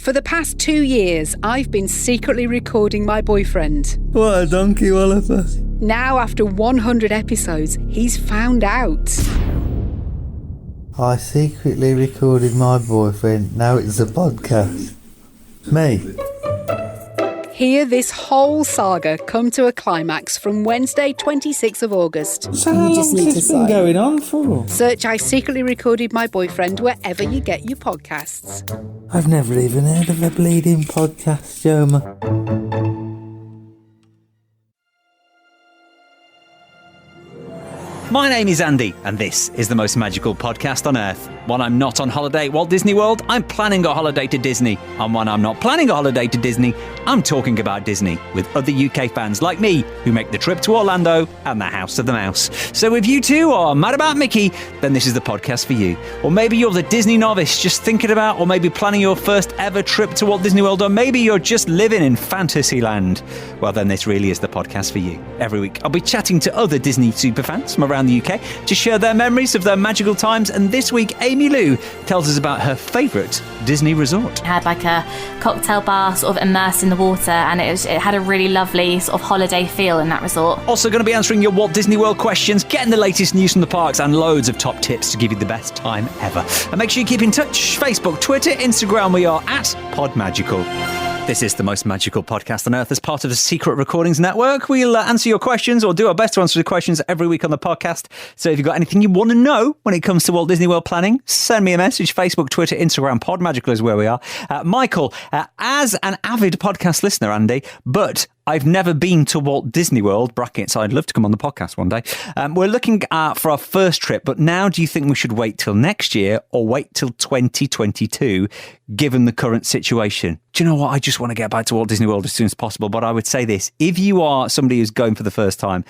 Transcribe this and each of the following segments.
For the past 2 years, I've been secretly recording my boyfriend. What a donkey walloper. Now, after 100 episodes, he's found out. I secretly recorded my boyfriend. Now it's a podcast. Me. Hear this whole saga come to a climax from Wednesday, 26th of August. So how long's this been going on for? Search I Secretly Recorded My Boyfriend wherever you get your podcasts. I've never even heard of a bleeding podcast, Joma. My name is Andy, and this is the most magical podcast on Earth. When I'm not on holiday at Walt Disney World, I'm planning a holiday to Disney. And when I'm not planning a holiday to Disney, I'm talking about Disney with other UK fans like me who make the trip to Orlando and the House of the Mouse. So if you too are mad about Mickey, then this is the podcast for you. Or maybe you're the Disney novice just thinking about or maybe planning your first ever trip to Walt Disney World, or maybe you're just living in Fantasyland. Well, then this really is the podcast for you. Every week I'll be chatting to other Disney superfans from around the UK to share their memories of their magical times, and this week Amy Lou tells us about her favourite Disney resort. It had like a cocktail bar sort of immersed in the water, and it had a really lovely sort of holiday feel in that resort. Also going to be answering your Walt Disney World questions, getting the latest news from the parks, and loads of top tips to give you the best time ever. And make sure you keep in touch. Facebook, Twitter, Instagram, we are at PodMagical. This is the most magical podcast on Earth as part of the Secret Recordings Network. We'll answer your questions, or do our best to answer the questions every week on the podcast. So if you've got anything you want to know when it comes to Walt Disney World planning, send me a message. Facebook, Twitter, Instagram, PodMagical is where we are. Michael, as an avid podcast listener, Andy, but I've never been to Walt Disney World, brackets, I'd love to come on the podcast one day. We're looking for our first trip, but now do you think we should wait till next year or wait till 2022, given the current situation? Do you know what? I just want to get back to Walt Disney World as soon as possible, but I would say this. If you are somebody who's going for the first time,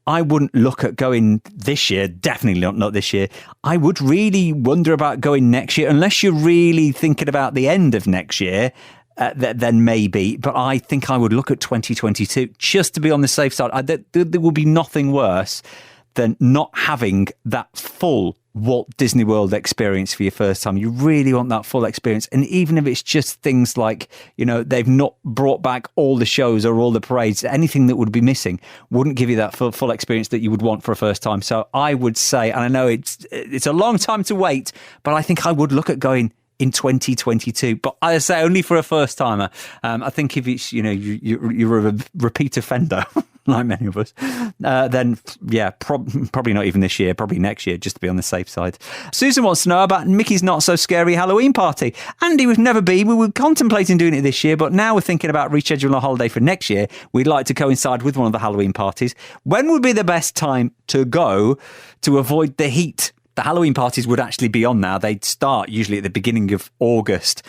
I wouldn't look at going this year, definitely not this year. I would really wonder about going next year, unless you're really thinking about the end of next year. Then maybe, but I think I would look at 2022 just to be on the safe side. There will be nothing worse than not having that full Walt Disney World experience for your first time. You really want that full experience. And even if it's just things like, you know, they've not brought back all the shows or all the parades, anything that would be missing wouldn't give you that full experience that you would want for a first time. So I would say, and I know it's a long time to wait, but I think I would look at going in 2022, but I say only for a first timer. I think if it's, you know, you're a repeat offender, like many of us, then yeah, probably not even this year, probably next year, just to be on the safe side. Susan wants to know about Mickey's Not So Scary Halloween party. Andy, we've never been. We were contemplating doing it this year, but now we're thinking about rescheduling a holiday for next year. We'd like to coincide with one of the Halloween parties. When would be the best time to go to avoid the heat? The Halloween parties would actually be on now. They'd start usually at the beginning of August.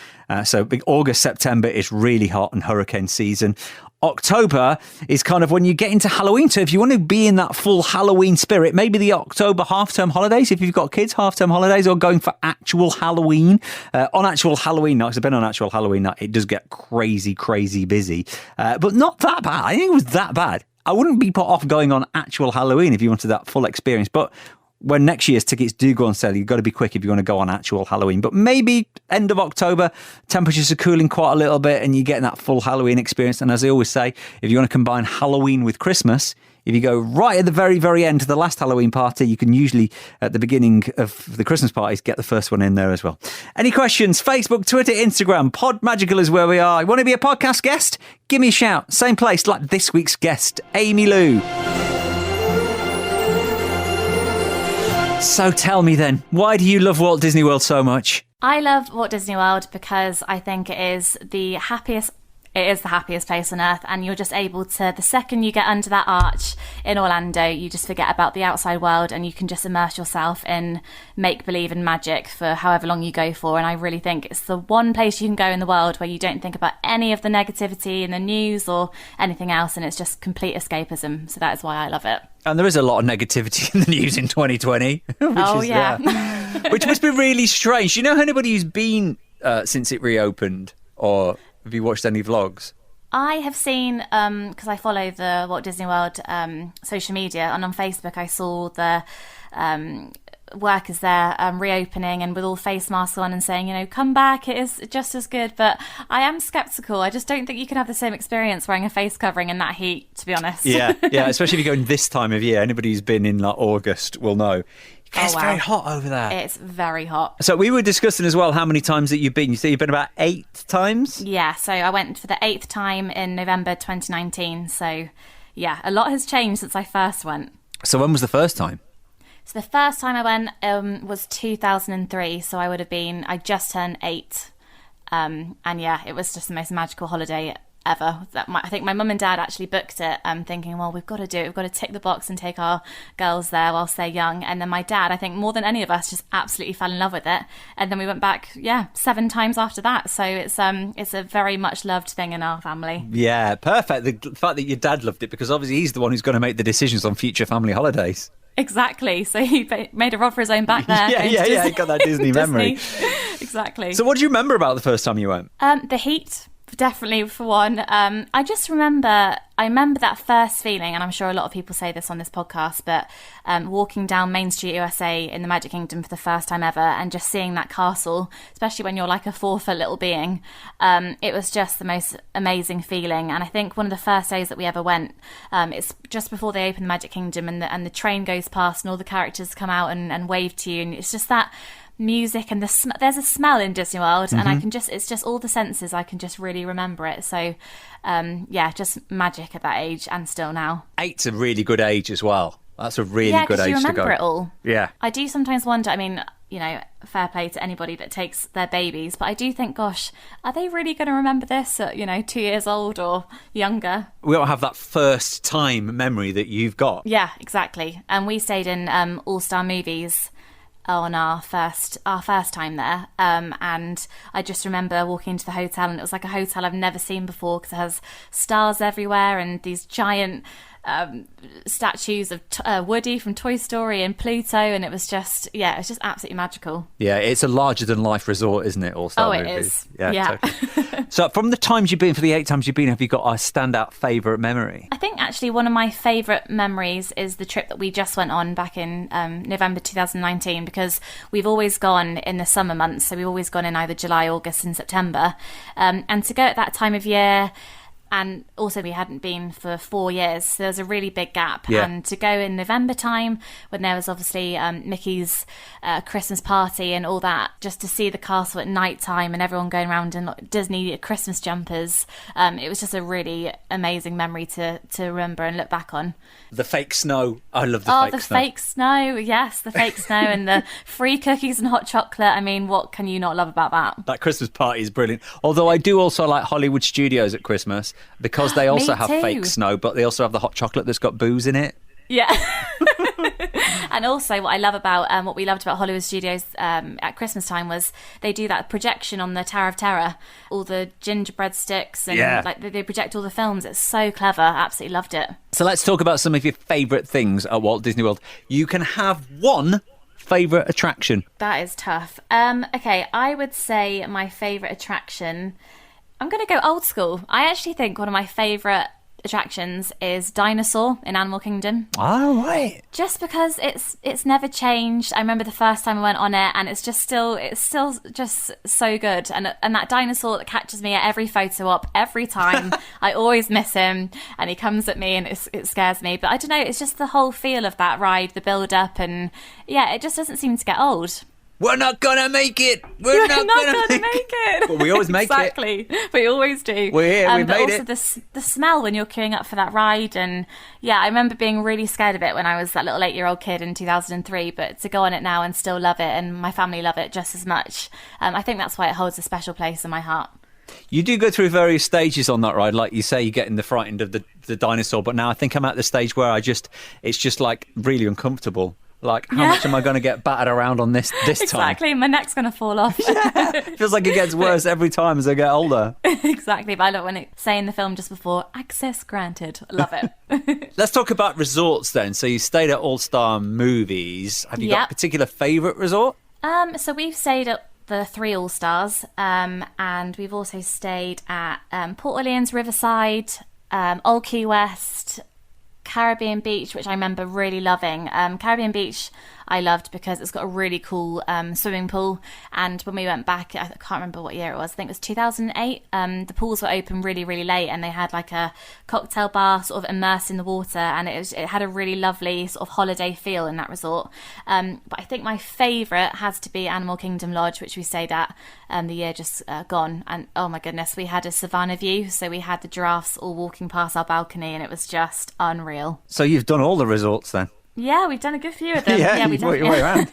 So August, September is really hot and hurricane season. October is kind of when you get into Halloween. So if you want to be in that full Halloween spirit, maybe the October half-term holidays, if you've got kids, half-term holidays, or going for actual Halloween. On actual Halloween nights, I've been on actual Halloween night, it does get crazy, crazy busy. But not that bad. I think it was that bad. I wouldn't be put off going on actual Halloween if you wanted that full experience. But when next year's tickets do go on sale, you've got to be quick if you want to go on actual Halloween. But maybe end of October, temperatures are cooling quite a little bit and you're getting that full Halloween experience. And as I always say, if you want to combine Halloween with Christmas, if you go right at the very, very end to the last Halloween party, you can usually, at the beginning of the Christmas parties, get the first one in there as well. Any questions? Facebook, Twitter, Instagram, PodMagical is where we are. You want to be a podcast guest? Give me a shout. Same place like this week's guest, Amy Lou. So tell me then, why do you love Walt Disney World so much? I love Walt Disney World because I think it is the happiest place on earth, and you're just able to, the second you get under that arch in Orlando, you just forget about the outside world and you can just immerse yourself in make-believe and magic for however long you go for. And I really think it's the one place you can go in the world where you don't think about any of the negativity in the news or anything else, and it's just complete escapism. So that is why I love it. And there is a lot of negativity in the news in 2020. Which must be really strange. Do you know anybody who's been since it reopened, or have you watched any vlogs? I have seen, because I follow the Walt Disney World social media, and on Facebook I saw the workers there reopening and with all face masks on and saying, come back, it is just as good. But I am sceptical. I just don't think you can have the same experience wearing a face covering in that heat, to be honest. Yeah, especially if you go in this time of year. Anybody who's been in like August will know. It's very hot over there. It's very hot. So we were discussing as well how many times that you've been. You say you've been about 8 times? Yeah, so I went for the 8th time in November 2019. So, yeah, a lot has changed since I first went. So when was the first time? So the first time I went was 2003. So I just turned 8. And yeah, it was just the most magical holiday ever. I think my mum and dad actually booked it thinking, well, we've got to do it, we've got to tick the box and take our girls there whilst they're young. And then my dad, I think more than any of us, just absolutely fell in love with it. And then we went back 7 times after that. So it's a very much loved thing in our family. Yeah, perfect. The fact that your dad loved it, because obviously he's the one who's going to make the decisions on future family holidays. Exactly. So he made a rod for his own back there. He got that Disney memory. Exactly. So what do you remember about the first time you went? The heat. Definitely, for one. I remember that first feeling, and I'm sure a lot of people say this on this podcast, but walking down Main Street USA in the Magic Kingdom for the first time ever and just seeing that castle, especially when you're like a 4-foot little being, it was just the most amazing feeling. And I think one of the first days that we ever went, it's just before they open the Magic Kingdom, and the train goes past and all the characters come out and wave to you, and it's just that music and there's a smell in Disney World, and I can it's just all the senses, I can just really remember it. So just magic at that age, and still now. 8's a really good age as well. That's a really good age to go. Yeah, because you remember it all. Yeah. I do sometimes wonder, I mean, fair play to anybody that takes their babies, but I do think, gosh, are they really going to remember this at 2 years old or younger? We don't have that first time memory that you've got. Yeah, exactly. And we stayed in All-Star Movies on our first time there, and I just remember walking into the hotel, and it was like a hotel I've never seen before, because it has stars everywhere and these giant statues of Woody from Toy Story and Pluto, and it was just absolutely magical. Yeah, it's a larger than life resort, isn't it? All-Star Movies. It is. Yeah. Totally. So from the times you've been, for the 8 times you've been, have you got a standout favourite memory? I think actually one of my favourite memories is the trip that we just went on back in November 2019, because we've always gone in the summer months, so we've always gone in either July, August and September, and to go at that time of year. And also we hadn't been for 4 years, so there was a really big gap. Yeah. And to go in November time, when there was obviously Mickey's Christmas party and all that, just to see the castle at night time and everyone going around in Disney Christmas jumpers, it was just a really amazing memory to remember and look back on. The fake snow. I love the fake snow. Fake snow. Yes, the fake snow and the free cookies and hot chocolate. I mean, what can you not love about that? That Christmas party is brilliant. Although I do also like Hollywood Studios at Christmas, because they also have fake snow, but they also have the hot chocolate that's got booze in it. Yeah. And also what I love about what we loved about Hollywood Studios at Christmas time was they do that projection on the Tower of Terror, all the gingerbread sticks, and they project all the films. It's so clever. Absolutely loved it. So let's talk about some of your favourite things at Walt Disney World. You can have one favourite attraction. That is tough. Okay, I would say my favourite attraction, I'm going to go old school. I actually think one of my favourite attractions is Dinosaur in Animal Kingdom. Oh, right. Just because it's never changed. I remember the first time I went on it, and it's still just so good. And that dinosaur that catches me at every photo op, every time. I always miss him, and he comes at me, and it scares me. But I don't know, it's just the whole feel of that ride, the build up, and it just doesn't seem to get old. We're not gonna make it. We're not gonna make it. But we always make it. Exactly. We always do. We're here. We made it. But also the smell when you're queuing up for that ride. And I remember being really scared of it when I was that little 8-year-old kid in 2003. But to go on it now and still love it, and my family love it just as much. I think that's why it holds a special place in my heart. You do go through various stages on that ride. Like you say, you're getting the frightened of the dinosaur. But now I think I'm at the stage where it's just like really uncomfortable. Like, how much am I going to get battered around on this time? Exactly, my neck's going to fall off. It feels like it gets worse every time as I get older. Exactly, but I love when it say in the film just before, access granted. Love it. Let's talk about resorts then. So you stayed at All-Star Movies. Have you got a particular favourite resort? So we've stayed at the 3 All-Stars, and we've also stayed at Port Orleans, Riverside, Old Key West, Caribbean Beach, which I remember really loving. Caribbean Beach, I loved because it's got a really cool swimming pool. And when we went back, I can't remember what year it was, I think it was 2008, the pools were open really, really late, and they had like a cocktail bar sort of immersed in the water, and it had a really lovely sort of holiday feel in that resort. But I think my favourite has to be Animal Kingdom Lodge, which we stayed at the year just gone. And oh my goodness, we had a savannah view, so we had the giraffes all walking past our balcony, and it was just unreal. So you've done all the resorts then? Yeah, we've done a good few of them. Yeah, we've you worked your way around.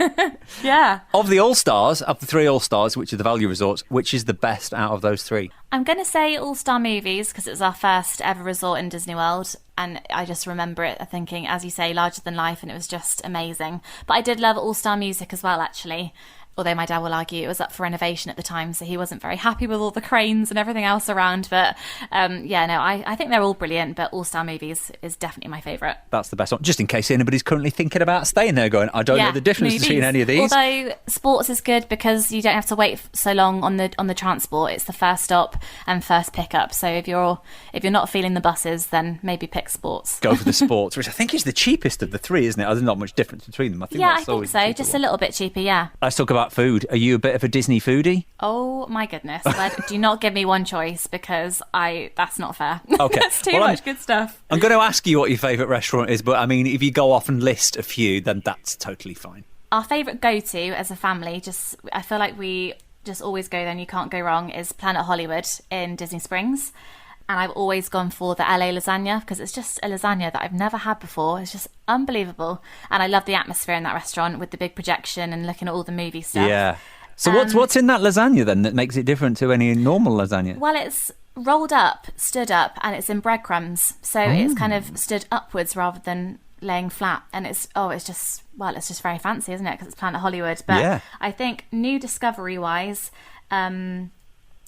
Yeah. Of the All-Stars, of the 3 All-Stars, which are the value resorts, which is the best out of those 3? I'm going to say All-Star Movies because it was our first ever resort in Disney World, and I just remember it thinking, as you say, larger than life, and it was just amazing. But I did love All-Star Music as well, actually. Although my dad will argue it was up for renovation at the time, so he wasn't very happy with all the cranes and everything else around. But I think they're all brilliant, but All-Star Movies is definitely my favourite. That's the best one. Just in case anybody's currently thinking about staying there going, I don't know the difference between any of these. Although Sports is good because you don't have to wait so long on the transport. It's the first stop and first pickup. So if you're not feeling the buses, then maybe pick Sports. Go for the Sports, which I think is the cheapest of the 3, isn't it? There's not much difference between them. I think so. Just a little bit cheaper, yeah. Let's talk about food. Are you a bit of a Disney foodie? Oh my goodness. Do not give me one choice because that's not fair. Okay. It's too much good stuff. I'm going to ask you what your favourite restaurant is, but I mean, if you go off and list a few, then that's totally fine. Our favourite go-to as a family, I feel like we just always go there and you can't go wrong, is Planet Hollywood in Disney Springs. And I've always gone for the LA lasagna because it's just a lasagna that I've never had before. It's just unbelievable. And I love the atmosphere in that restaurant with the big projection and looking at all the movie stuff. Yeah. So what's in that lasagna then that makes it different to any normal lasagna? Well, it's rolled up, stood up, and it's in breadcrumbs. So it's kind of stood upwards rather than laying flat. And it's just very fancy, isn't it? Because it's Planet Hollywood. But I think new discovery-wise...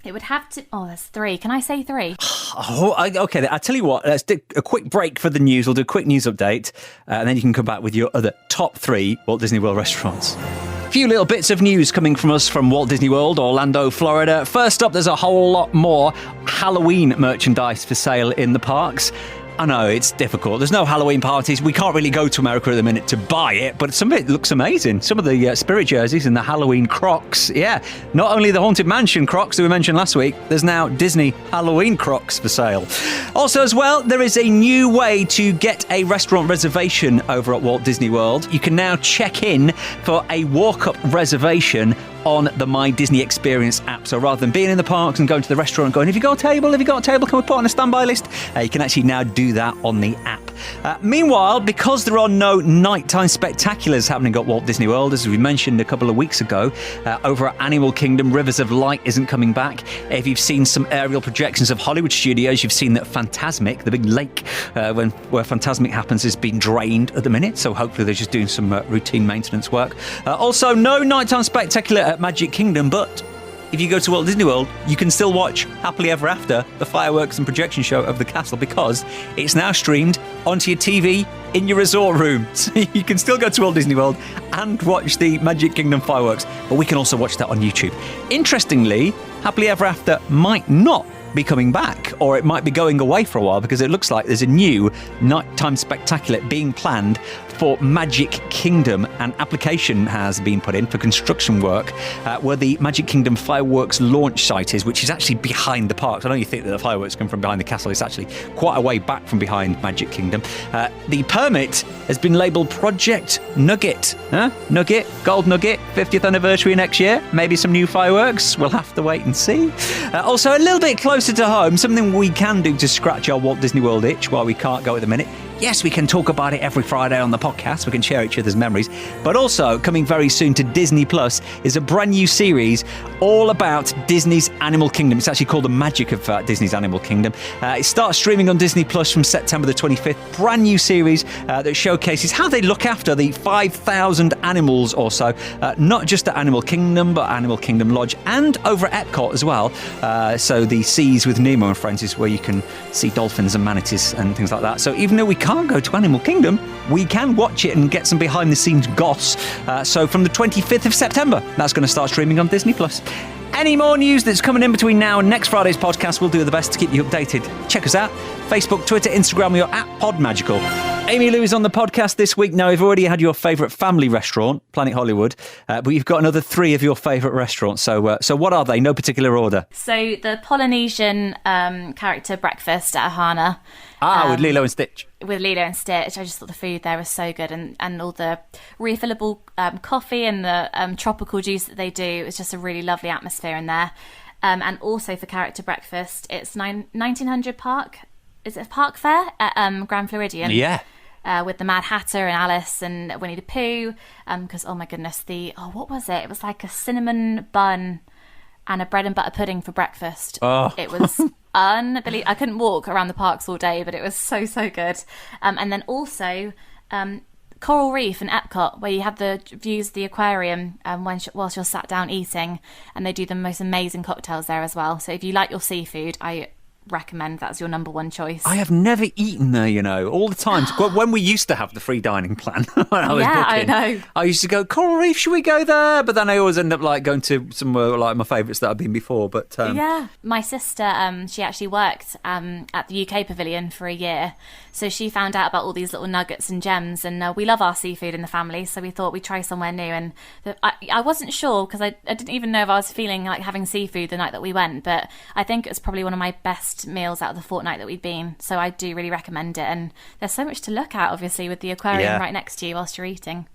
it would have to... Oh, there's 3. Can I say 3? Okay, I'll tell you what. Let's do a quick break for the news. We'll do a quick news update. And then you can come back with your other top 3 Walt Disney World restaurants. A few little bits of news coming from us from Walt Disney World, Orlando, Florida. First up, there's a whole lot more Halloween merchandise for sale in the parks. I know, it's difficult. There's no Halloween parties. We can't really go to America at the minute to buy it, but some of it looks amazing. Some of the Spirit jerseys and the Halloween Crocs. Yeah, not only the Haunted Mansion Crocs that we mentioned last week, there's now Disney Halloween Crocs for sale. Also as well, there is a new way to get a restaurant reservation over at Walt Disney World. You can now check in for a walk-up reservation on the My Disney Experience app. So rather than being in the parks and going to the restaurant and going, have you got a table? Can we put on a standby list? You can actually now do that on the app. Meanwhile, because there are no nighttime spectaculars happening at Walt Disney World, as we mentioned a couple of weeks ago, over at Animal Kingdom, Rivers of Light isn't coming back. If you've seen some aerial projections of Hollywood Studios, you've seen that Fantasmic, the big lake where Fantasmic happens, has been drained at the minute. So hopefully they're just doing some routine maintenance work. Also, no nighttime spectacular at Magic Kingdom, but if you go to Walt Disney World, you can still watch Happily Ever After, the fireworks and projection show of the castle, because it's now streamed onto your TV in your resort room. So you can still go to Walt Disney World and watch the Magic Kingdom fireworks, but we can also watch that on YouTube. Interestingly, Happily Ever After might not be coming back, or it might be going away for a while, because it looks like there's a new nighttime spectacular being planned for Magic Kingdom. An application has been put in for construction work where the Magic Kingdom fireworks launch site is, which is actually behind the parks. I know you think that the fireworks come from behind the castle. It's actually quite a way back from behind Magic Kingdom. The permit has been labelled Project Nugget. Nugget, Gold Nugget, 50th anniversary next year. Maybe some new fireworks. We'll have to wait and see. Also, a little bit closer to home, something we can do to scratch our Walt Disney World itch while we can't go at the minute. Yes, we can talk about it every Friday on the podcast. We can share each other's memories. But also, coming very soon to Disney Plus is a brand new series all about Disney's Animal Kingdom. It's actually called The Magic of Disney's Animal Kingdom. It starts streaming on Disney Plus from September the 25th. Brand new series that showcases how they look after the 5,000 animals or so. Not just at Animal Kingdom, but Animal Kingdom Lodge and over at Epcot as well. So the Seas with Nemo and Friends is where you can see dolphins and manatees and things like that. So even though we can't go to Animal Kingdom, we can watch it and get some behind the scenes goss. So from the 25th of September, that's going to start streaming on Disney Plus. Any more news that's coming in between now and next Friday's podcast, we'll do the best to keep you updated. Check us out. Facebook, Twitter, Instagram, we are at PodMagical. Amy Lou is on the podcast this week. Now, we've already had your favourite family restaurant, Planet Hollywood, but you've got another 3 of your favourite restaurants. So what are they? No particular order. So the Polynesian character breakfast at Ohana. With Lilo and Stitch. With Lilo and Stitch. I just thought the food there was so good, and all the refillable coffee and the tropical juice that they do. It was just a really lovely atmosphere in there. And also for character breakfast, it's 1900 Park. Is it Park Fair at Grand Floridian? Yeah. With the Mad Hatter and Alice and Winnie the Pooh. Because, oh my goodness, what was it? It was like a cinnamon bun and a bread and butter pudding for breakfast. Oh. It was unbelievable. I couldn't walk around the parks all day, but it was so, so good. And then also Coral Reef and Epcot, where you have the views of the aquarium whilst you're sat down eating, and they do the most amazing cocktails there as well. So if you like your seafood, I recommend that's your number one choice. I have never eaten there, all the time. When we used to have the free dining plan when I was booking, I know. I used to go, Coral Reef, should we go there? But then I always end up going to somewhere like my favourites that I've been before. But yeah, my sister, she actually worked at the UK Pavilion for a year, so she found out about all these little nuggets and gems, and we love our seafood in the family, so we thought we'd try somewhere new. And I wasn't sure, because I didn't even know if I was feeling like having seafood the night that we went, but I think it was probably one of my best meals out of the fortnight that we'd been, so I do really recommend it. And there's so much to look at, obviously, with the aquarium right next to you whilst you're eating.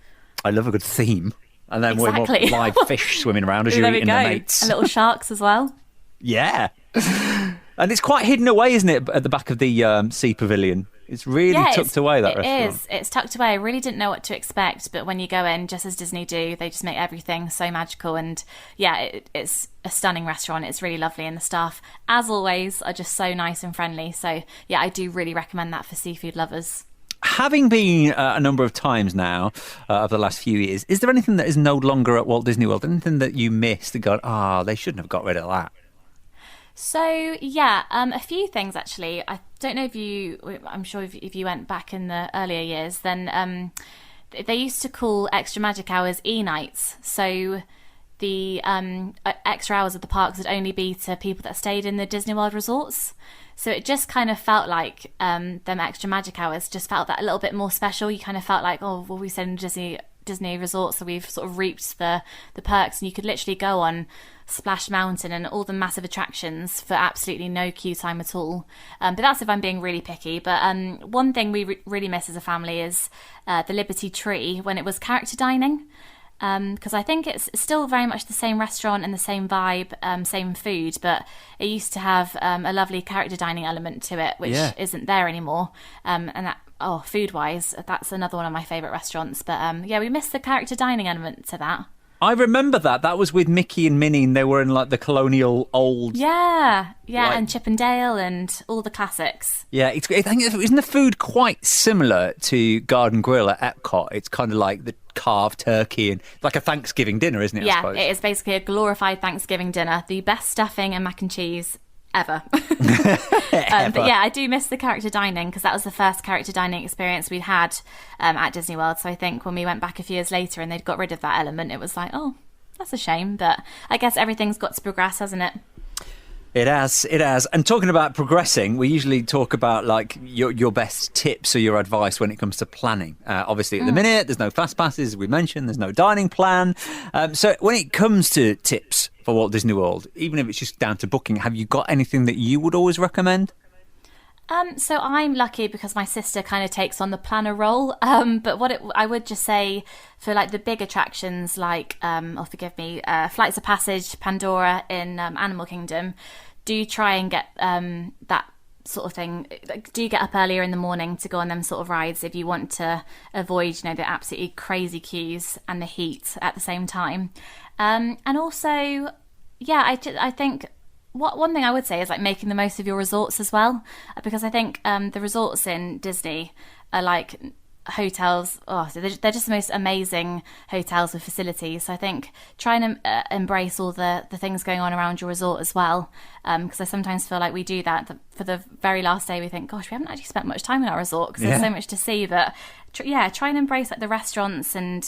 I love a good theme, and then more live fish swimming around as you're eating the mates, and little sharks as well. Yeah. And it's quite hidden away, isn't it, at the back of the Sea Pavilion? It's really tucked away, that restaurant. It is. It's tucked away. I really didn't know what to expect, but when you go in, just as Disney do, they just make everything so magical. And yeah, it's a stunning restaurant. It's really lovely, and the staff, as always, are just so nice and friendly. So yeah, I do really recommend that for seafood lovers. Having been a number of times now over the last few years, is there anything that is no longer at Walt Disney World? Anything that you missed and go, they shouldn't have got rid of that? So yeah, a few things actually. I don't know I'm sure if you went back in the earlier years, then they used to call extra magic hours E-nights. So the extra hours of the parks would only be to people that stayed in the Disney World resorts. So it just kind of felt like them extra magic hours just felt that a little bit more special. You kind of felt like, we stayed in Disney resorts, so we've sort of reaped the perks, and you could literally go on Splash Mountain and all the massive attractions for absolutely no queue time at all. But that's if I'm being really picky. But one thing we really miss as a family is the Liberty Tree when it was character dining. Because I think it's still very much the same restaurant and the same vibe, same food, but it used to have a lovely character dining element to it, which isn't there anymore. And that, food-wise, that's another one of my favourite restaurants. But we missed the character dining element to that. I remember that. That was with Mickey and Minnie, and they were in the colonial old... Yeah, and Chip and Dale and all the classics. Yeah, I think isn't the food quite similar to Garden Grill at Epcot? It's kind of like the carved turkey and like a Thanksgiving dinner, isn't it? Yeah, it is basically a glorified Thanksgiving dinner. The best stuffing and mac and cheese ever. But yeah, I do miss the character dining, because that was the first character dining experience we'd had at Disney World. So I think when we went back a few years later and they'd got rid of that element, it was like, that's a shame. But I guess everything's got to progress, hasn't it? It has. And talking about progressing, we usually talk about your best tips or your advice when it comes to planning. Obviously, at the minute, there's no fast passes, as we mentioned, there's no dining plan. So when it comes to tips for Walt Disney World, even if it's just down to booking, have you got anything that you would always recommend? So I'm lucky because my sister kind of takes on the planner role. But I would just say for the big attractions forgive me, Flights of Passage, Pandora in Animal Kingdom, do try and get that sort of thing. Do get up earlier in the morning to go on them sort of rides if you want to avoid, the absolutely crazy queues and the heat at the same time. And also, I think... One thing I would say is making the most of your resorts as well, because I think the resorts in Disney are like hotels. So they're just the most amazing hotels with facilities. So I think trying to embrace all the things going on around your resort as well, because I sometimes feel like we do that for the very last day. We think, gosh, we haven't actually spent much time in our resort because there's so much to see. But try and embrace the restaurants and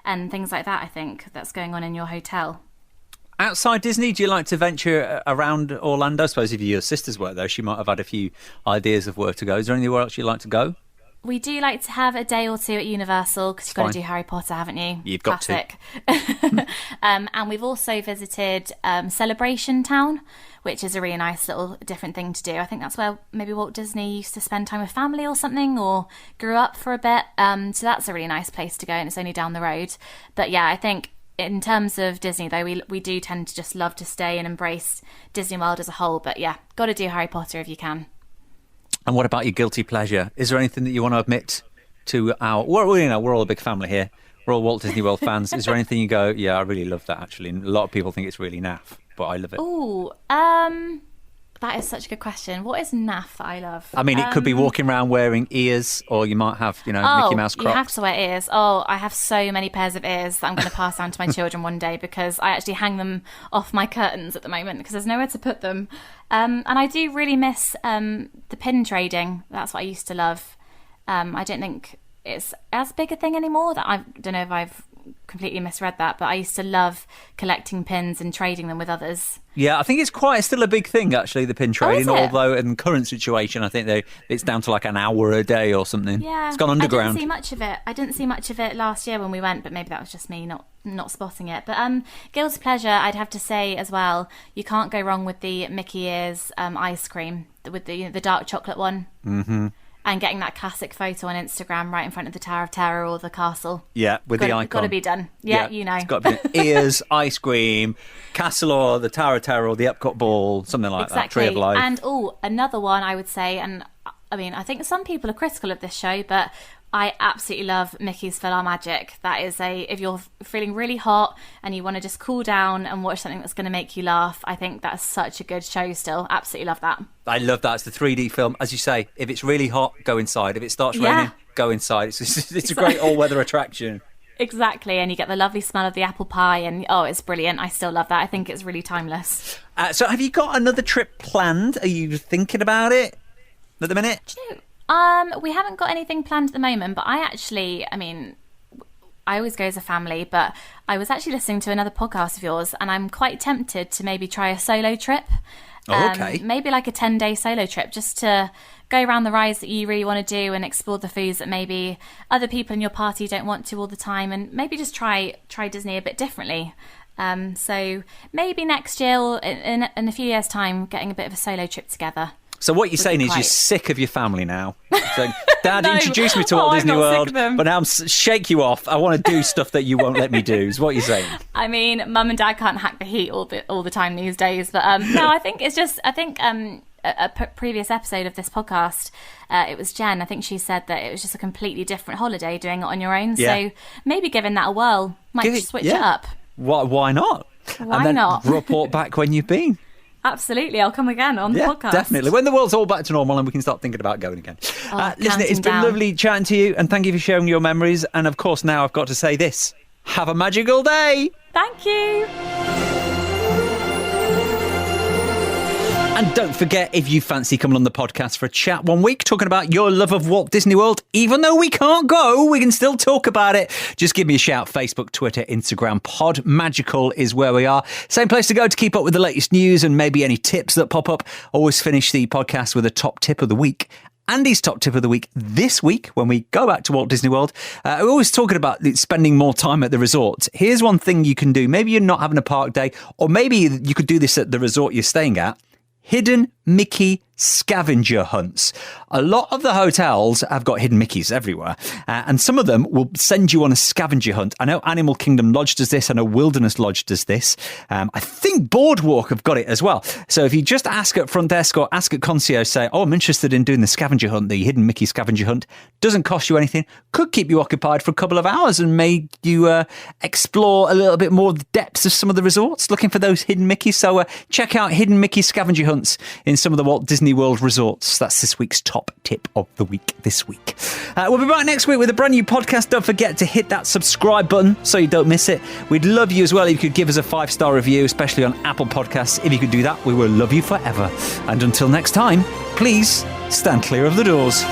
things like that. I think that's going on in your hotel. Outside Disney, do you like to venture around Orlando? I suppose if your sister's work there, she might have had a few ideas of where to go. Is there anywhere else you'd like to go? We do like to have a day or two at Universal because you've got to do Harry Potter, haven't you? You've got Classic. And we've also visited Celebration Town, which is a really nice little different thing to do. I think that's where maybe Walt Disney used to spend time with family or something, or grew up for a bit. So that's a really nice place to go, and it's only down the road. But yeah, I think in terms of Disney, though, we do tend to just love to stay and embrace Disney World as a whole. But yeah, got to do Harry Potter if you can. And what about your guilty pleasure? Is there anything that you want to admit to we're all a big family here. We're all Walt Disney World fans. Is there anything you go, yeah, I really love that, actually? And a lot of people think it's really naff, but I love it. Oh, that is such a good question. What is naff that I love? I mean, it could be walking around wearing ears, or you might have, Mickey Mouse crocs. You have to wear ears. Oh, I have so many pairs of ears that I'm going to pass down to my children one day, because I actually hang them off my curtains at the moment because there's nowhere to put them. And I do really miss the pin trading. That's what I used to love. I don't think it's as big a thing anymore. That I don't know if I've completely misread that, but I used to love collecting pins and trading them with others. Yeah, I think it's still a big thing, actually, the pin trading, although in the current situation I think it's down to like an hour a day or something. Yeah, it's gone underground. I didn't see much of it last year when we went, but maybe that was just me not spotting it. But guilty pleasure, I'd have to say as well, you can't go wrong with the Mickey ears ice cream, with the dark chocolate one. Mm-hmm. And getting that classic photo on Instagram right in front of the Tower of Terror or the castle. Yeah, with the icon. Got to be done. Yeah, you know. It's got to be ears, ice cream, castle or the Tower of Terror or the Epcot ball, something like that. Tree of Life. And another one I would say, and I mean, I think some people are critical of this show, but I absolutely love Mickey's PhilharMagic. That is if you're feeling really hot and you want to just cool down and watch something that's going to make you laugh, I think that's such a good show still. Absolutely love that. I love that. It's the 3D film. As you say, if it's really hot, go inside. If it starts raining, go inside. It's a great all-weather attraction. Exactly, and you get the lovely smell of the apple pie, and it's brilliant. I still love that. I think it's really timeless. So have you got another trip planned? Are you thinking about it at the minute? Do you know, we haven't got anything planned at the moment, but I always go as a family, but I was actually listening to another podcast of yours, and I'm quite tempted to maybe try a solo trip. Okay. Maybe like a 10-day solo trip, just to go around the rides that you really want to do and explore the foods that maybe other people in your party don't want to all the time, and maybe just try Disney a bit differently. So maybe next year or in a few years' time, getting a bit of a solo trip together. So what you're saying is you're sick of your family now. So, Dad introduced me to Walt Disney World, but now I'm shake you off. I want to do stuff that you won't let me do, is what you're saying. I mean, Mum and Dad can't hack the heat all the time these days. But no, I think a previous episode of this podcast, it was Jen. I think she said that it was just a completely different holiday doing it on your own. Yeah. So maybe giving that a whirl might switch it up. Why not? Why not? Report back when you've been. Absolutely, I'll come again on the podcast. Definitely. When the world's all back to normal and we can start thinking about going again. Listen, it's been lovely chatting to you, and thank you for sharing your memories. And of course, now I've got to say this. Have a magical day. Thank you. And don't forget, if you fancy coming on the podcast for a chat one week talking about your love of Walt Disney World, even though we can't go, we can still talk about it. Just give me a shout. Facebook, Twitter, Instagram. Pod Magical is where we are. Same place to go to keep up with the latest news and maybe any tips that pop up. Always finish the podcast with a top tip of the week. Andy's top tip of the week this week, when we go back to Walt Disney World, we're always talking about spending more time at the resorts. Here's one thing you can do. Maybe you're not having a park day, or maybe you could do this at the resort you're staying at. Hidden Mickey scavenger hunts. A lot of the hotels have got hidden Mickeys everywhere, and some of them will send you on a scavenger hunt. I know Animal Kingdom Lodge does this. I know Wilderness Lodge does this. I think Boardwalk have got it as well. So if you just ask at front desk or ask at concierge, say, I'm interested in doing the scavenger hunt, the hidden Mickey scavenger hunt, doesn't cost you anything, could keep you occupied for a couple of hours and make you explore a little bit more of the depths of some of the resorts, looking for those hidden Mickeys. So check out hidden Mickey scavenger hunts in some of the Walt Disney World resorts. That's this week's top tip of the week this week. We'll be back next week with a brand new podcast. Don't forget to hit that subscribe button so you don't miss it. We'd love you as well if you could give us a 5-star review, especially on Apple Podcasts. If you could do that, we will love you forever. And until next time, please stand clear of the doors.